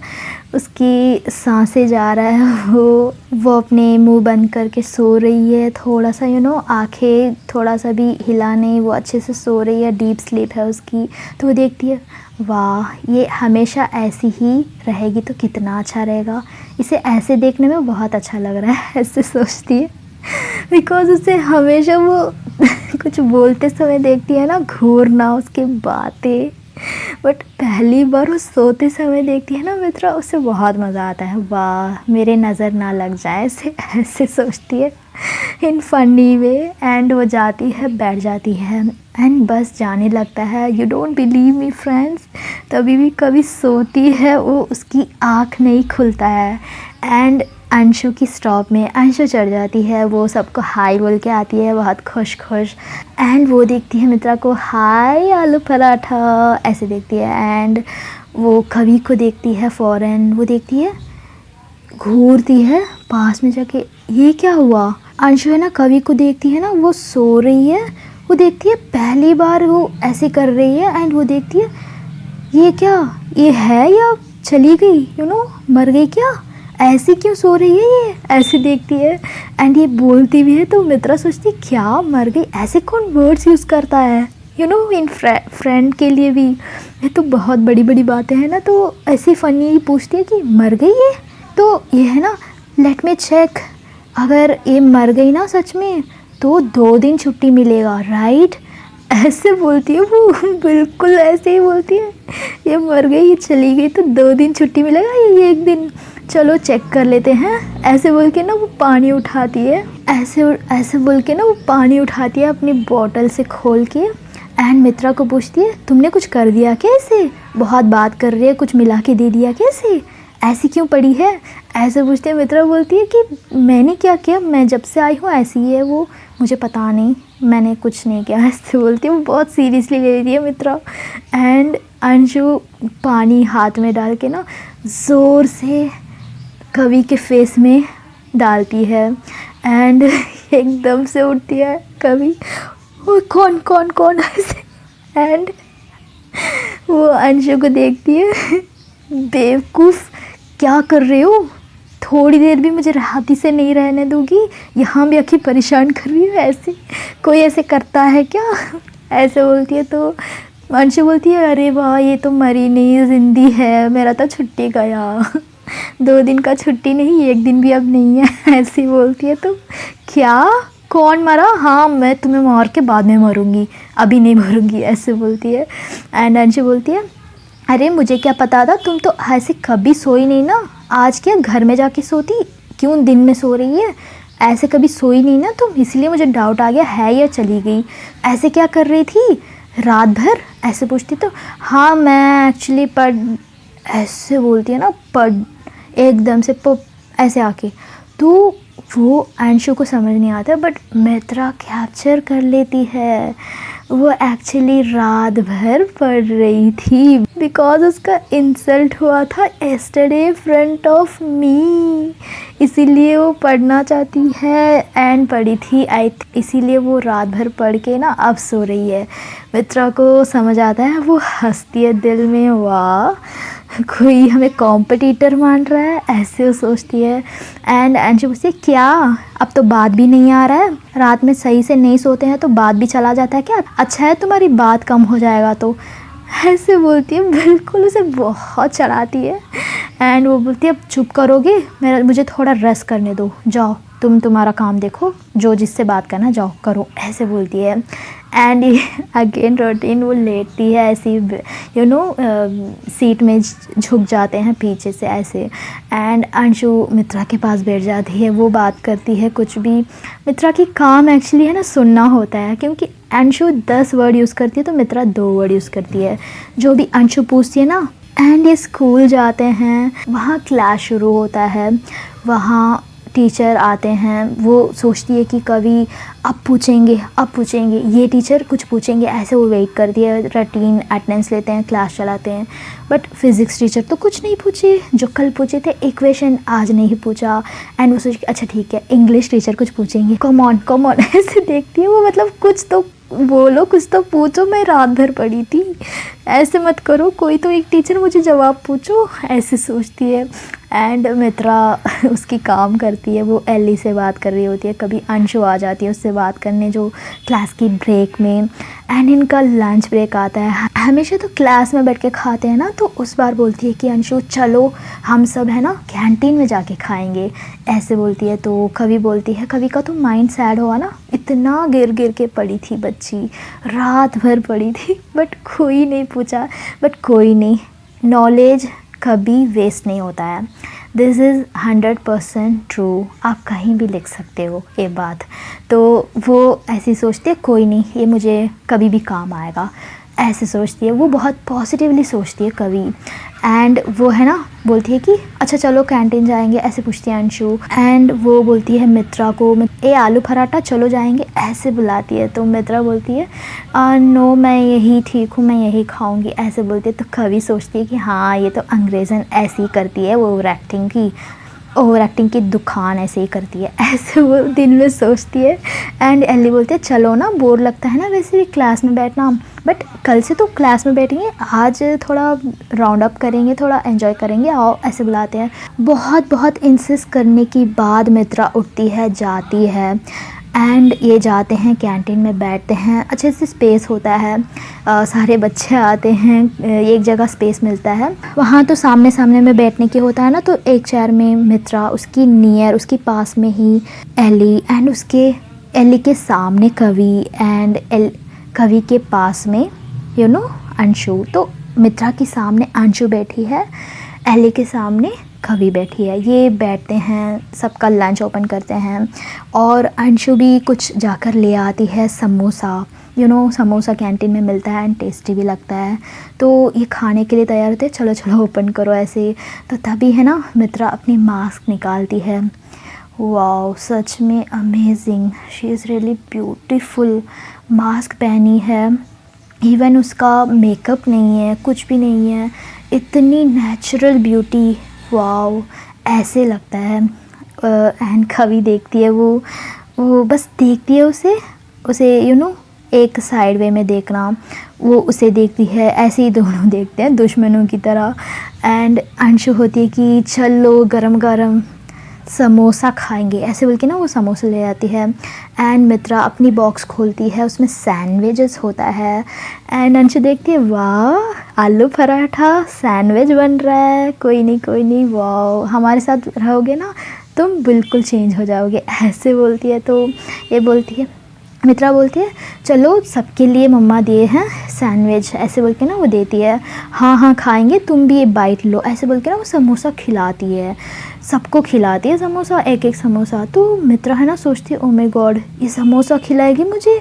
उसकी सांसें जा रहा है, वो अपने मुंह बंद करके सो रही है, थोड़ा सा आंखें थोड़ा सा भी हिला नहीं, वो अच्छे से सो रही है, डीप स्लीप है उसकी। तो वो देखती है, वाह, ये हमेशा ऐसी ही रहेगी तो कितना अच्छा रहेगा, इसे ऐसे देखने में बहुत अच्छा लग रहा है, ऐसे सोचती है। बिकॉज उसे हमेशा वो कुछ बोलते समय देखती है ना, घूरना उसकी बातें, बट पहली बार वो सोते समय देखती है ना मित्रा, उससे बहुत मज़ा आता है। वाह, मेरे नज़र ना लग जाए इसे, ऐसे सोचती है इन फनी वे। एंड वो जाती है, बैठ जाती है एंड बस जाने लगता है। You don't believe me friends, तभी भी कभी सोती है वो, उसकी आँख नहीं खुलता है। एंड अंशु की स्टॉप में अंशु चढ़ जाती है, वो सबको हाय बोल के आती है, बहुत खुश। एंड वो देखती है मित्रा को, हाय आलू पराठा, ऐसे देखती है। एंड वो कवि को देखती है फ़ौरन, वो देखती है, घूरती है पास में जाके, ये क्या हुआ। अंशु है ना, कवि को देखती है ना, वो सो रही है, वो देखती है पहली बार वो ऐसे कर रही है। एंड वो देखती है, ये क्या, ये है या चली गई, मर गई क्या, ऐसी क्यों सो रही है ये, ऐसे देखती है। एंड ये बोलती भी है, तो मित्रा सोचती क्या मर गई, ऐसे कौन वर्ड्स यूज़ करता है, इन फ्रेंड के लिए भी ये तो बहुत बड़ी बड़ी बातें हैं ना। तो ऐसी फ़नी पूछती है कि मर गई ये, तो ये है ना, लेट मी चेक, अगर ये मर गई ना सच में, तो 2 दिन छुट्टी मिलेगा, राइट? ऐसे बोलती है वो, बिल्कुल ऐसे ही बोलती है। ये मर गई, ये चली गई तो 2 दिन छुट्टी मिलेगा, ये 1 दिन चलो चेक कर लेते हैं। ऐसे बोल के ना वो पानी उठाती है, ऐसे बोल के ना वो पानी उठाती है अपनी बॉटल से खोल के, एंड मित्रा को पूछती है तुमने कुछ कर दिया क्या इसे? बहुत बात कर रही है, कुछ मिला के दे दिया क्या इसे? ऐसी क्यों पड़ी है? ऐसे पूछती है। मित्रा बोलती है कि मैंने क्या किया, मैं जब से आई हूँ ऐसी ही है वो, मुझे पता नहीं, मैंने कुछ नहीं किया। ऐसे बोलती है। वो बहुत सीरियसली ले रही है मित्रा। एंड अंशु पानी हाथ में डाल के ना ज़ोर से कवि के फेस में डालती है, एंड एकदम से उठती है कवि, वो कौन कौन कौन ऐसे, एंड वो अंशु को देखती है, बेवकूफ़ क्या कर रहे हो, थोड़ी देर भी मुझे राहती से नहीं रहने दोगी, यहाँ भी आखिर परेशान कर रही हो, ऐसे कोई ऐसे करता है क्या? ऐसे बोलती है। तो अंशु बोलती है अरे वाह, ये तो मरी नहीं, ज़िंदी है, मेरा तो छुट्टी गया। 2 दिन का छुट्टी नहीं, 1 दिन भी अब नहीं है। ऐसी बोलती है। तो क्या, कौन मरा? हाँ, मैं तुम्हें मार के बाद में मरूंगी, अभी नहीं मरूंगी, ऐसे बोलती है। एंड अंशु बोलती है अरे मुझे क्या पता था, तुम तो ऐसे कभी सोई नहीं ना, आज क्या घर में जाके सोती, क्यों दिन में सो रही है? ऐसे कभी सोई नहीं ना तुम, इसलिए मुझे डाउट आ गया है या चली गई। ऐसे क्या कर रही थी रात भर? ऐसे पूछती। तो हाँ मैं एक्चुअली पढ़, ऐसे बोलती है ना, पढ़ एकदम से ऐसे आके, तो वो अंशु को समझ नहीं आता, बट मित्रा कैप्चर कर लेती है। वो एक्चुअली रात भर पढ़ रही थी, बिकॉज उसका इंसल्ट हुआ था येस्टरडे फ्रंट ऑफ मी, इसीलिए वो पढ़ना चाहती है, एंड पढ़ी थी इसीलिए वो रात भर पढ़ के ना अब सो रही है। मित्रा को समझ आता है, वो हंसती है दिल में, वाह कोई हमें कॉम्पिटिटर मान रहा है, ऐसे वो सोचती है। एंड अंशु पूछती है क्या, अब तो बात भी नहीं आ रहा है, रात में सही से नहीं सोते हैं तो बात भी चला जाता है क्या? अच्छा है तुम्हारी बात कम हो जाएगा तो, ऐसे बोलती है। बिल्कुल उसे बहुत चढ़ाती है। एंड वो बोलती है अब चुप करोगे, मुझे थोड़ा रेस्ट करने दो, जाओ तुम तुम्हारा काम देखो, जो जिससे बात करना जाओ करो, ऐसे बोलती है। एंड अगेन रूटीन, वो लेटती है ऐसी, यू नो सीट में झुक जाते हैं पीछे से ऐसे। एंड अंशु मित्रा के पास बैठ जाती है, वो बात करती है कुछ भी। मित्रा की काम एक्चुअली है ना सुनना होता है, क्योंकि अंशु 10 वर्ड यूज़ करती है तो मित्रा 2 वर्ड यूज़ करती है, जो भी अंशु पूछती है ना। एंड ये स्कूल जाते हैं, वहाँ क्लास शुरू होता है, वहाँ टीचर आते हैं, वो सोचती है कि कभी अब पूछेंगे ये टीचर कुछ पूछेंगे, ऐसे वो वेट करती है, रूटीन अटेंडेंस लेते हैं, क्लास चलाते हैं। बट फिज़िक्स टीचर तो कुछ नहीं पूछे, जो कल पूछे थे इक्वेशन आज नहीं पूछा। एंड वो सोचती अच्छा ठीक है, इंग्लिश टीचर कुछ पूछेंगे, कम ऑन ऐसे देखती है वो, मतलब कुछ तो बोलो, कुछ तो पूछो, मैं रात भर पढ़ी थी, ऐसे मत करो, कोई तो एक टीचर मुझे जवाब पूछो, ऐसे सोचती है। एंड मित्रा उसकी काम करती है, वो एली से बात कर रही होती है, कभी अंशु आ जाती है उससे बात करने, जो क्लास की ब्रेक में। एंड इनका लंच ब्रेक आता है, हमेशा तो क्लास में बैठ के खाते हैं ना, तो उस बार बोलती है कि अंशु चलो हम सब है ना कैंटीन में जाके खाएंगे, ऐसे बोलती है। तो कभी बोलती है, कभी का तो माइंड सैड हुआ ना, इतना गिर के पड़ी थी बच्ची, रात भर पड़ी थी, बट कोई नहीं पूछा। बट कोई नहीं, नॉलेज कभी वेस्ट नहीं होता है, दिस इज़ 100% ट्रू, आप कहीं भी लिख सकते हो ये बात। तो वो ऐसी सोचती है कोई नहीं, ये मुझे कभी भी काम आएगा, ऐसे सोचती है, वो बहुत पॉजिटिवली सोचती है कभी। एंड वो है ना बोलती है कि अच्छा चलो कैंटीन जाएंगे, ऐसे पूछती है अंशु। एंड वो बोलती है मित्रा को, ए आलू पराठा चलो जाएंगे, ऐसे बुलाती है। तो मित्रा बोलती है नो मैं यही ठीक हूँ, मैं यही खाऊंगी, ऐसे बोलती है। तो कवि सोचती है कि हाँ ये तो अंग्रेज़न ऐसी ही करती है, वो ओवर एक्टिंग की दुकान ऐसे ही करती है, ऐसे वो दिल में सोचती है। एंड एली बोलती है चलो ना, बोर लगता है ना वैसे भी क्लास में बैठना, बट कल से तो क्लास में बैठेंगे, आज थोड़ा राउंड अप करेंगे, थोड़ा एंजॉय करेंगे, आओ, ऐसे बुलाते हैं। बहुत इंसिस्ट करने के बाद मित्रा उठती है, जाती है। एंड ये जाते हैं कैंटीन में, बैठते हैं, अच्छे से स्पेस होता है, सारे बच्चे आते हैं, एक जगह स्पेस मिलता है। वहाँ तो सामने सामने में बैठने की होता है ना, तो एक चेयर में मित्रा, उसकी नियर, उसकी पास में ही एली, एंड उसके एली के सामने कवि एंड कवि के पास में अंशु। तो मित्रा के सामने अंशु बैठी है, एली के सामने कवि बैठी है। ये बैठते हैं, सबका लंच ओपन करते हैं और अंशु भी कुछ जाकर ले आती है समोसा। समोसा कैंटीन में मिलता है एंड टेस्टी भी लगता है। तो ये खाने के लिए तैयार होते हैं, चलो चलो ओपन करो ऐसे। तो तभी है ना मित्रा अपनी मास्क निकालती है। वाओ, सच में amazing, she is really beautiful. Mask पहनी है, इवन उसका मेकअप नहीं है, कुछ भी नहीं है, इतनी नेचुरल ब्यूटी। वाओ, ऐसे लगता है। एंड कवि देखती है, वो बस देखती है उसे एक साइड वे में देखना, वो उसे देखती है, ऐसे ही दोनों देखते हैं दुश्मनों की तरह। एंड अंशु होती है कि चलो गरम गरम समोसा खाएंगे, ऐसे बोल के ना वो समोसा ले आती है। एंड मित्रा अपनी बॉक्स खोलती है, उसमें सैंडविचेस होता है। एंड अंशु देखती है, वाह आलू पराठा सैंडविच बन रहा है, कोई नहीं, वाह हमारे साथ रहोगे ना तुम बिल्कुल चेंज हो जाओगे, ऐसे बोलती है। तो ये बोलती है, मित्रा बोलती है चलो सबके लिए मम्मा दिए हैं सैंडविच, ऐसे बोल के ना वो देती है। हाँ खाएंगे, तुम भी ये बाइट लो, ऐसे बोल के ना वो समोसा खिलाती है, सबको खिलाती है समोसा, एक समोसा। तो मित्रा है ना सोचती है, ओ माय गॉड ये समोसा खिलाएगी मुझे,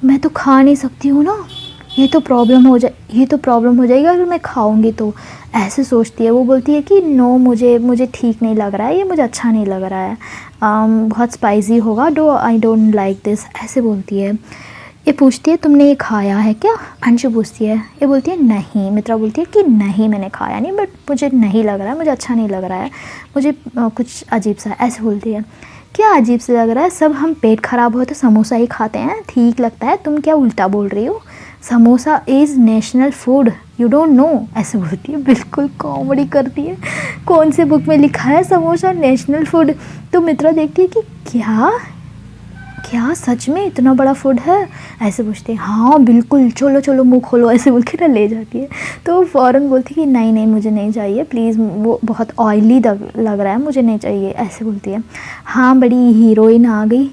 मैं तो खा नहीं सकती हूँ ना, ये तो प्रॉब्लम हो जाएगी अगर मैं खाऊंगी तो, ऐसे सोचती है। वो बोलती है कि नो, मुझे ठीक नहीं लग रहा है, ये मुझे अच्छा नहीं लग रहा है, बहुत स्पाइसी होगा, आई डोंट लाइक दिस, ऐसे बोलती है। ये पूछती है तुमने ये खाया है क्या, अंशु पूछती है। ये बोलती है नहीं, मित्रा बोलती है कि नहीं मैंने खाया नहीं, बट मुझे नहीं लग रहा है, मुझे अच्छा नहीं लग रहा है, मुझे कुछ अजीब सा, ऐसे बोलती है। क्या अजीब से लग रहा है, सब हम पेट ख़राब हो तो समोसा ही खाते हैं, ठीक लगता है, तुम क्या उल्टा बोल रही हो, samosa is national food, you don't know, ऐसे बोलती है। बिल्कुल कॉमेडी करती है, कौन से बुक में लिखा है समोसा नेशनल फूड। तो मित्रा देखती है कि क्या सच में इतना बड़ा फूड है, ऐसे पूछते हैं। हाँ बिल्कुल, चलो मुंह खोलो, ऐसे बोल के ना ले जाती है। तो वो फ़ौरन बोलती है कि नहीं मुझे नहीं चाहिए प्लीज़, वो बहुत ऑयली लग रहा है, मुझे नहीं चाहिए, ऐसे बोलती है। हाँ बड़ी हीरोइन आ गई,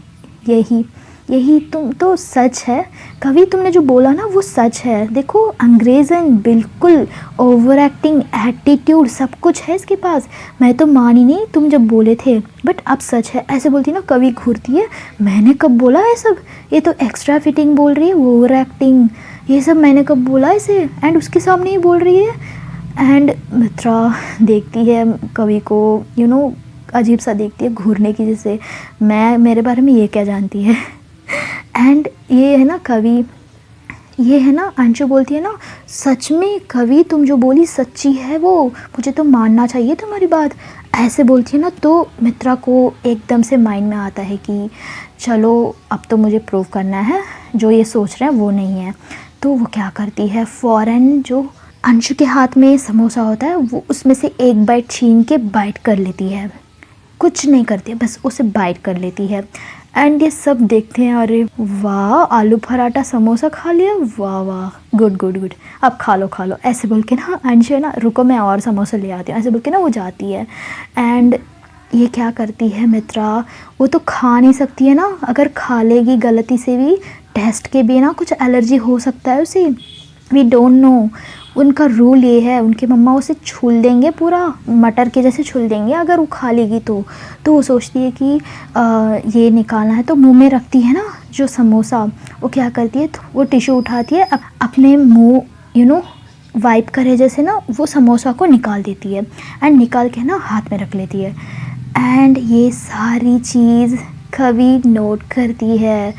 यही तुम तो सच है कवि, तुमने जो बोला ना वो सच है, देखो अंग्रेज़न बिल्कुल ओवर एक्टिंग, एटीट्यूड सब कुछ है इसके पास, मैं तो मानी नहीं तुम जब बोले थे, बट अब सच है, ऐसे बोलती ना। कवि घूरती है, मैंने कब बोला है सब, ये तो एक्स्ट्रा फिटिंग बोल रही है, ओवर एक्टिंग, ये सब मैंने कब बोला इसे, एंड उसके सामने ही बोल रही है। एंड मित्रा देखती है कवि को, अजीब सा देखती है, घूरने की, जैसे मेरे बारे में ये क्या जानती है। एंड ये है ना अंशु बोलती है ना, सच में कवि तुम जो बोली सच्ची है, वो मुझे तो मानना चाहिए तुम्हारी बात, ऐसे बोलती है ना। तो मित्रा को एकदम से माइंड में आता है कि चलो अब तो मुझे प्रूव करना है, जो ये सोच रहे हैं वो नहीं है। तो वो क्या करती है, फ़ौरन जो अंशु के हाथ में समोसा होता है वो उसमें से एक बाइट छीन के बाइट कर लेती है, कुछ नहीं करती है, बस उसे बाइट कर लेती है। एंड ये सब देखते हैं, अरे वाह आलू पराठा समोसा खा लिया, वाह गुड, अब खा लो, ऐसे बोल के ना अंशु है ना, रुको मैं और समोसा ले आती हूँ, ऐसे बोल के ना वो जाती है। एंड ये क्या करती है मित्रा, वो तो खा नहीं सकती है ना, अगर खा लेगी गलती से भी, टेस्ट के बिना कुछ एलर्जी हो सकता है उसे, वी डोंट नो, उनका रूल ये है, उनके मम्मा उसे छूल देंगे, पूरा मटर के जैसे छूल देंगे अगर वो खा लेगी तो वो सोचती है कि ये निकालना है, तो मुंह में रखती है ना जो समोसा, वो क्या करती है, तो वो टिश्यू उठाती है, अपने मुंह वाइप करे जैसे ना वो समोसा को निकाल देती है, एंड निकाल के ना हाथ में रख लेती है। एंड ये सारी चीज़ कवि नोट करती है,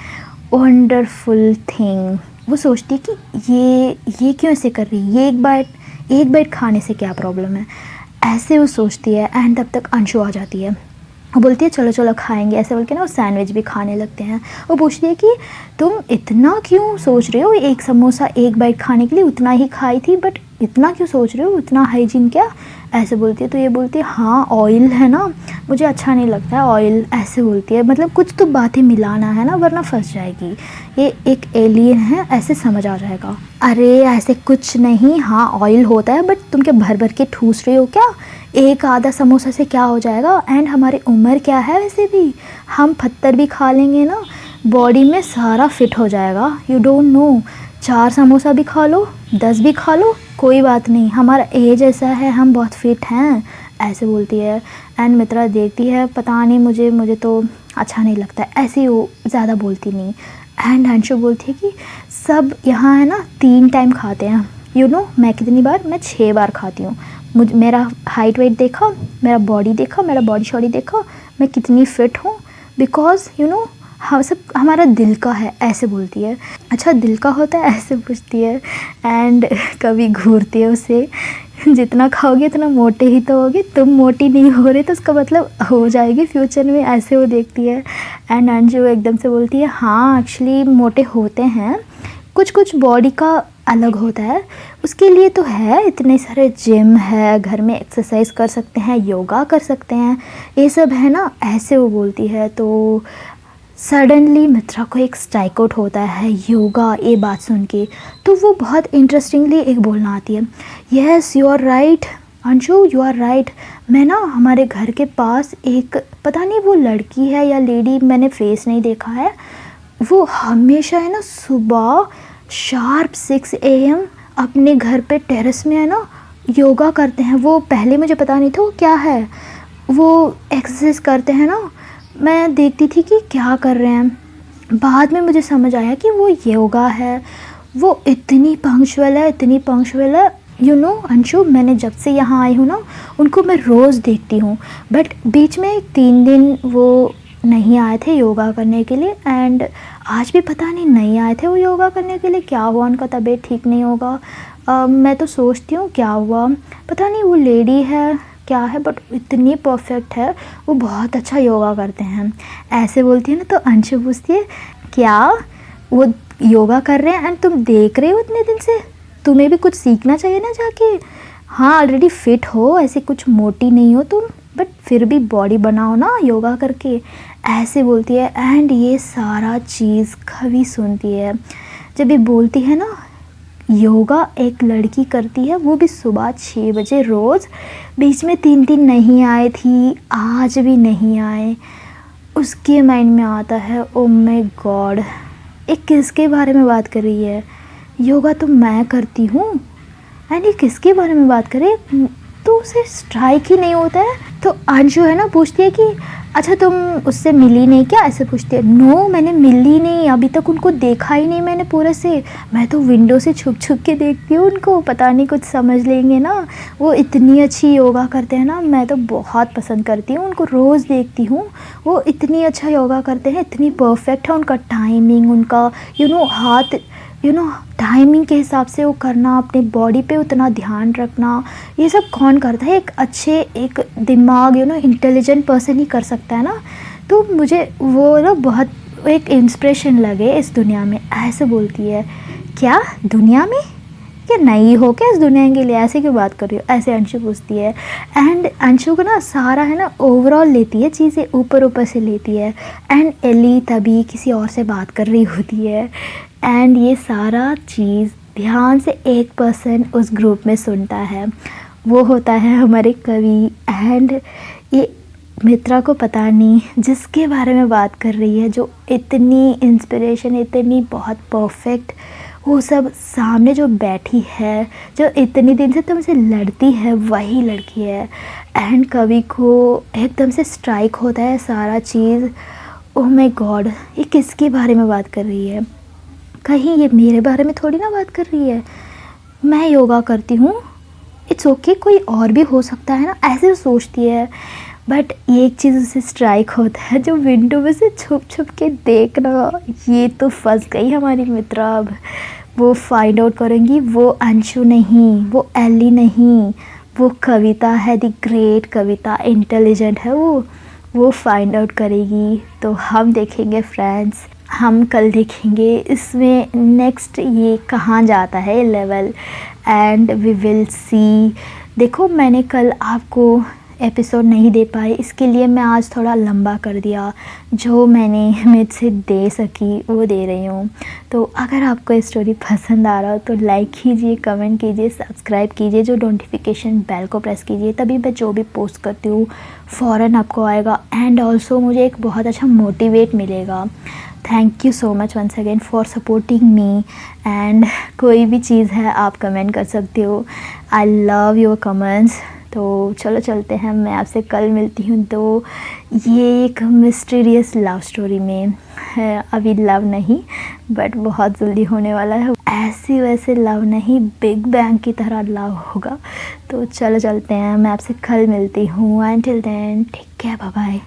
वंडरफुल थिंग, वो सोचती है कि ये क्यों ऐसे कर रही है, ये एक बाइट खाने से क्या प्रॉब्लम है, ऐसे वो सोचती है। एंड तब तक अंशु आ जाती है, वो बोलती है चलो खाएंगे, ऐसे बोल के ना वो सैंडविच भी खाने लगते हैं। वो पूछती है कि तुम इतना क्यों सोच रहे हो, एक समोसा एक बाइट खाने के लिए उतना ही खाई थी, बट इतना क्यों सोच रहे हो, उतना हाइजीन क्या, ऐसे बोलती है। तो ये बोलती है हाँ ऑयल है ना, मुझे अच्छा नहीं लगता है ऑयल, ऐसे बोलती है, मतलब कुछ तो बातें मिलाना है ना वरना फंस जाएगी, ये एक एलियन है ऐसे समझ आ जाएगा। अरे ऐसे कुछ नहीं, हाँ ऑयल होता है, बट तुम क्या भर के ठूस रहे हो क्या, एक आधा समोसा से क्या हो जाएगा, एंड हमारी उम्र क्या है, वैसे भी हम पत्थर भी खा लेंगे ना, बॉडी में सारा फिट हो जाएगा। यू डोंट नो, 4 समोसा भी खा लो, 10 भी खा लो, कोई बात नहीं, हमारा एज ऐसा है, हम बहुत फिट हैं, ऐसे बोलती है। एंड मित्रा देखती है, पता नहीं मुझे तो अच्छा नहीं लगता है, ऐसे वो ज़्यादा बोलती नहीं। एंड अंशु बोलती है कि सब यहाँ है ना 3 टाइम खाते हैं। यू नो मैं कितनी बार, मैं 6 बार खाती हूँ। मेरा हाइट वेट देखा, मेरा बॉडी देखा, मेरा बॉडी शॉडी देखा, मैं कितनी फ़िट हूँ, बिकॉज यू नो हाँ सब हमारा दिल का है, ऐसे बोलती है। अच्छा दिल का होता है, ऐसे पूछती है। एंड कभी घूरती है उसे, जितना खाओगे उतना मोटे ही तो होगे, तुम मोटी नहीं हो रही तो उसका मतलब हो जाएगी फ्यूचर में, ऐसे वो देखती है। एंड अंजू एकदम से बोलती है हाँ एक्चुअली मोटे होते हैं, कुछ कुछ बॉडी का अलग होता है, उसके लिए तो है, इतने सारे जिम है, घर में एक्सरसाइज कर सकते हैं, योगा कर सकते हैं, ये सब है ना, ऐसे वो बोलती है। तो सडनली मित्रा को एक स्ट्राइक आउट होता है योगा ये बात सुन के। तो वो बहुत इंटरेस्टिंगली एक बोलना आती है, yes you are right Anshu, you are right. मैं ना हमारे घर के पास एक, पता नहीं वो लड़की है या लेडी, मैंने फेस नहीं देखा है, वो हमेशा है ना सुबह शार्प 6 AM अपने घर पे टेरेस में है ना योगा करते हैं। वो पहले मुझे पता नहीं था वो क्या है, वो एक्सरसाइज करते हैं ना, मैं देखती थी कि क्या कर रहे हैं, बाद में मुझे समझ आया कि वो योगा है। वो इतनी पंक्चुअल है, इतनी पंक्चुअल है। यू नो अंशु, मैंने जब से यहाँ आई हूँ ना, उनको मैं रोज़ देखती हूँ, बट बीच में 3 दिन वो नहीं आए थे योगा करने के लिए। एंड आज भी पता नहीं आए थे वो योगा करने के लिए, क्या हुआ, उनका तबीयत ठीक नहीं होगा। मैं तो सोचती हूँ क्या हुआ, पता नहीं वो लेडी है क्या है, बट इतनी परफेक्ट है, वो बहुत अच्छा योगा करते हैं, ऐसे बोलती है ना। तो अंशु पूछती है क्या वो योगा कर रहे हैं एंड तुम देख रहे हो इतने दिन से, तुम्हें भी कुछ सीखना चाहिए ना जाके। हाँ ऑलरेडी फिट हो, ऐसे कुछ मोटी नहीं हो तुम, बट फिर भी बॉडी बनाओ ना योगा करके, ऐसे बोलती है। एंड ये सारा चीज़ कभी सुनती है जब ये बोलती है ना योगा एक लड़की करती है, वो भी सुबह 6 बजे रोज़, बीच में 3 दिन नहीं आए थी, आज भी नहीं आए। उसके माइंड में आता है ओ माय गॉड, ये किसके बारे में बात कर रही है, योगा तो मैं करती हूँ एंड ये किसके बारे में बात करे, तो उसे स्ट्राइक ही नहीं होता है। तो अंशु है ना पूछती है कि अच्छा तुम उससे मिली नहीं क्या, ऐसे पूछती है। नो मैंने मिली नहीं, अभी तक उनको देखा ही नहीं मैंने पूरे से, मैं तो विंडो से छुप छुप के देखती हूँ उनको, पता नहीं कुछ समझ लेंगे ना, वो इतनी अच्छी योगा करते हैं ना, मैं तो बहुत पसंद करती हूँ उनको, रोज़ देखती हूँ, वो इतनी अच्छा योगा करते हैं, इतनी परफेक्ट है उनका टाइमिंग, उनका यू नो हाथ, यू नो टाइमिंग के हिसाब से वो करना, अपने बॉडी पे उतना ध्यान रखना, ये सब कौन करता है, एक अच्छे एक दिमाग यू नो इंटेलिजेंट पर्सन ही कर सकता है ना। तो मुझे वो ना बहुत एक इंस्पिरेशन लगे इस दुनिया में, ऐसे बोलती है। क्या दुनिया में, क्या नई हो क्या इस दुनिया के लिए, ऐसे क्यों बात कर रही हो, ऐसे अंशु पूछती है। एंड अंशु को ना सारा है ना ओवरऑल लेती है चीज़ें, ऊपर ऊपर से लेती है। एंड एली तभी किसी और से बात कर रही होती है, एंड ये सारा चीज़ ध्यान से एक पर्सन उस ग्रुप में सुनता है, वो होता है हमारे कवि। एंड ये मित्रा को पता नहीं जिसके बारे में बात कर रही है, जो इतनी इंस्पिरेशन, इतनी बहुत परफेक्ट, वो सब सामने जो बैठी है, जो इतनी दिन से तुमसे लड़ती है, वही लड़की है। एंड कवि को एकदम से स्ट्राइक होता है सारा चीज़, ओह माय गॉड ये किसके बारे में बात कर रही है, कहीं ये मेरे बारे में थोड़ी ना बात कर रही है, मैं योगा करती हूँ, इट्स ओके कोई और भी हो सकता है ना, ऐसे सोचती है। बट एक चीज़ उसे स्ट्राइक होता है, जो विंडो में से छुप छुप के देखना, ये तो फंस गई हमारी मित्रा। अब वो फाइंड आउट करेंगी, वो अंशु नहीं, वो एली नहीं, वो कविता है, द ग्रेट कविता, इंटेलिजेंट है वो फाइंड आउट करेगी। तो हम देखेंगे फ्रेंड्स, हम कल देखेंगे इसमें नेक्स्ट ये कहाँ जाता है level, and we will see. देखो मैंने कल आपको एपिसोड नहीं दे पाई, इसके लिए मैं आज थोड़ा लंबा कर दिया। जो मैंने मुझसे दे सकी वो दे रही हूँ। तो अगर आपको ये स्टोरी पसंद आ रहा हो तो लाइक कीजिए, कमेंट कीजिए, सब्सक्राइब कीजिए, जो नोटिफिकेशन बेल को प्रेस कीजिए, तभी मैं जो भी पोस्ट करती हूँ फ़ौरन आपको आएगा। एंड ऑल्सो मुझे एक बहुत अच्छा मोटिवेट मिलेगा। Thank you so much once again for supporting me. And कोई भी चीज़ है आप कमेंट कर सकते हो। I love your comments. तो चलो चलते हैं, मैं आपसे कल मिलती हूँ। तो ये एक मिस्टीरियस लव स्टोरी में है, अभी लव नहीं बट बहुत जल्दी होने वाला है। ऐसी वैसे लव नहीं, बिग बैंग की तरह लव होगा। तो चलो चलते हैं, मैं आपसे कल मिलती हूँ। Until then take care, bye bye.